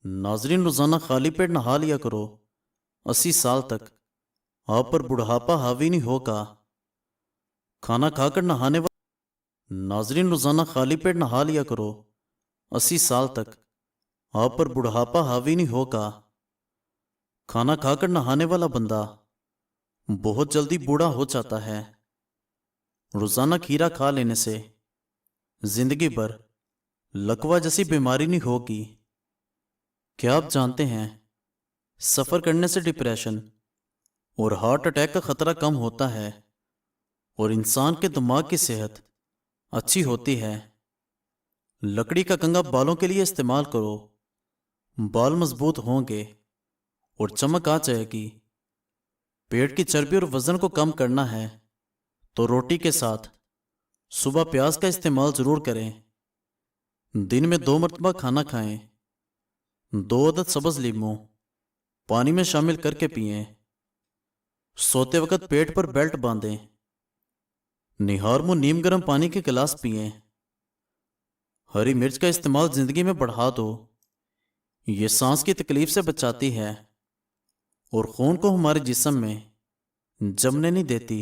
नाजरीन, रोज़ाना खाली पेट नहा लिया करो। 80 साल तक आप पर बुढ़ापा हावी नहीं होगा। खाना खाकर नहाने वाला नाजरीन, रोज़ाना खाली पेट नहा लिया करो। 80 साल तक आप पर बुढ़ापा हावी नहीं होगा। खाना खाकर नहाने वाला बंदा बहुत जल्दी बूढ़ा हो जाता है। रोज़ाना खीरा खा लेने से जिंदगी भर लकवा जैसी बीमारी नहीं होगी। क्या आप जानते हैं, सफ़र करने से डिप्रेशन और हार्ट अटैक का खतरा कम होता है और इंसान के दिमाग की सेहत अच्छी होती है। लकड़ी का कंघा बालों के लिए इस्तेमाल करो। बाल मजबूत होंगे और चमक आ जाएगी। पेट की चर्बी और वजन को कम करना है तो रोटी के साथ सुबह प्याज का इस्तेमाल ज़रूर करें। दिन में 2 मरतबा खाना खाएं। 2 अदद सब्ज़ लीमू पानी में शामिल करके पिएं। सोते वक्त पेट पर बेल्ट बांधें। निहार मुंह नीम गर्म पानी के गिलास पिएं। हरी मिर्च का इस्तेमाल जिंदगी में बढ़ा दो। ये सांस की तकलीफ से बचाती है और खून को हमारे जिस्म में जमने नहीं देती।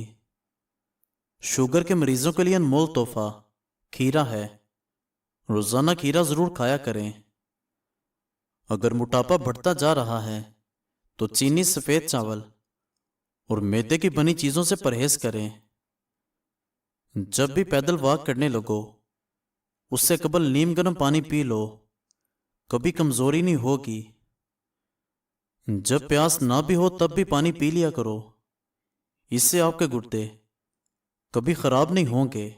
शुगर के मरीजों के लिए अनमोल तोहफा खीरा है। रोजाना खीरा जरूर खाया करें। अगर मोटापा बढ़ता जा रहा है तो चीनी, सफेद चावल और मैदे की बनी चीजों से परहेज करें। जब भी पैदल वॉक करने लगो उससे कबल नीम गर्म पानी पी लो। कभी कमजोरी नहीं होगी। जब प्यास ना भी हो तब भी पानी पी लिया करो। इससे आपके गुर्दे कभी खराब नहीं होंगे।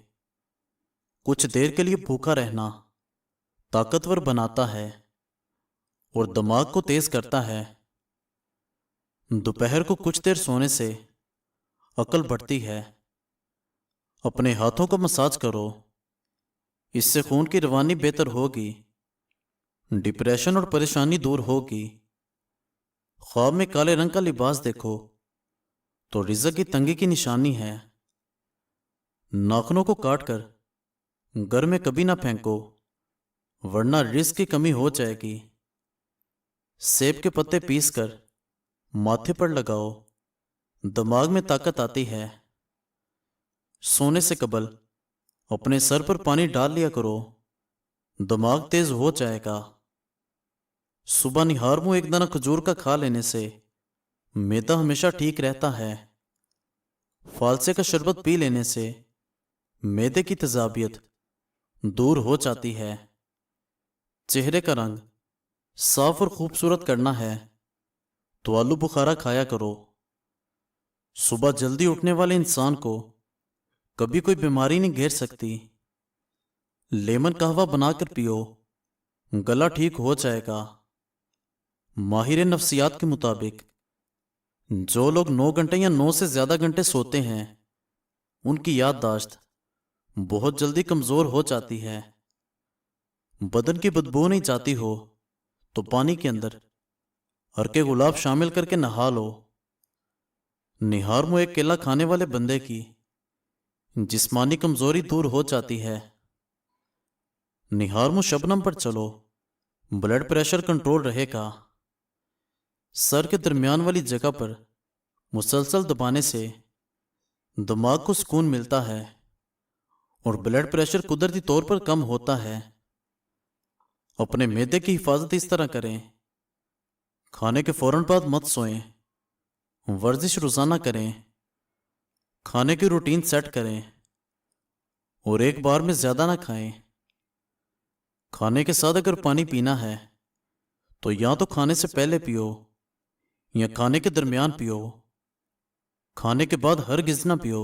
कुछ देर के लिए भूखा रहना ताकतवर बनाता है और दिमाग को तेज करता है। दोपहर को कुछ देर सोने से अकल बढ़ती है। अपने हाथों को मसाज करो। इससे खून की रवानी बेहतर होगी। डिप्रेशन और परेशानी दूर होगी। ख्वाब में काले रंग का लिबास देखो तो रिज़्क की तंगी की निशानी है। नाखूनों को काटकर घर में कभी ना फेंको वरना रिज़्क की कमी हो जाएगी। सेब के पत्ते पीसकर माथे पर लगाओ, दिमाग में ताकत आती है। सोने से कबल अपने सर पर पानी डाल लिया करो, दिमाग तेज हो जाएगा। सुबह निहार मुंह एक दाना खजूर का खा लेने से मैदा हमेशा ठीक रहता है। फालसे का शरबत पी लेने से मैदे की तेजाबियत दूर हो जाती है। चेहरे का रंग साफ और खूबसूरत करना है तो आलू बुखारा खाया करो। सुबह जल्दी उठने वाले इंसान को कभी कोई बीमारी नहीं घेर सकती। लेमन कहवा बनाकर पियो, गला ठीक हो जाएगा। माहिर नफ्सियात के मुताबिक जो लोग 9 घंटे या 9 से ज़्यादा घंटे सोते हैं उनकी याददाश्त बहुत जल्दी कमज़ोर हो जाती है। बदन की बदबू नहीं जाती हो तो पानी के अंदर हरके गुलाब शामिल करके नहा लो। निहार मुंह एक केला खाने वाले बंदे की जिस्मानी कमजोरी दूर हो जाती है। निहार मुंह शबनम पर चलो, ब्लड प्रेशर कंट्रोल रहेगा। सर के दरमियान वाली जगह पर मुसलसल दबाने से दिमाग को सुकून मिलता है और ब्लड प्रेशर कुदरती तौर पर कम होता है। अपने मैदे की हिफाजत इस तरह करें, खाने के फौरन बाद मत सोएं। वर्जिश रोज़ाना करें। खाने की रूटीन सेट करें और एक बार में ज़्यादा ना खाएं। खाने के साथ अगर पानी पीना है तो या तो खाने से पहले पियो या खाने के दरमियान पियो। खाने के बाद हरगिज़ ना पियो।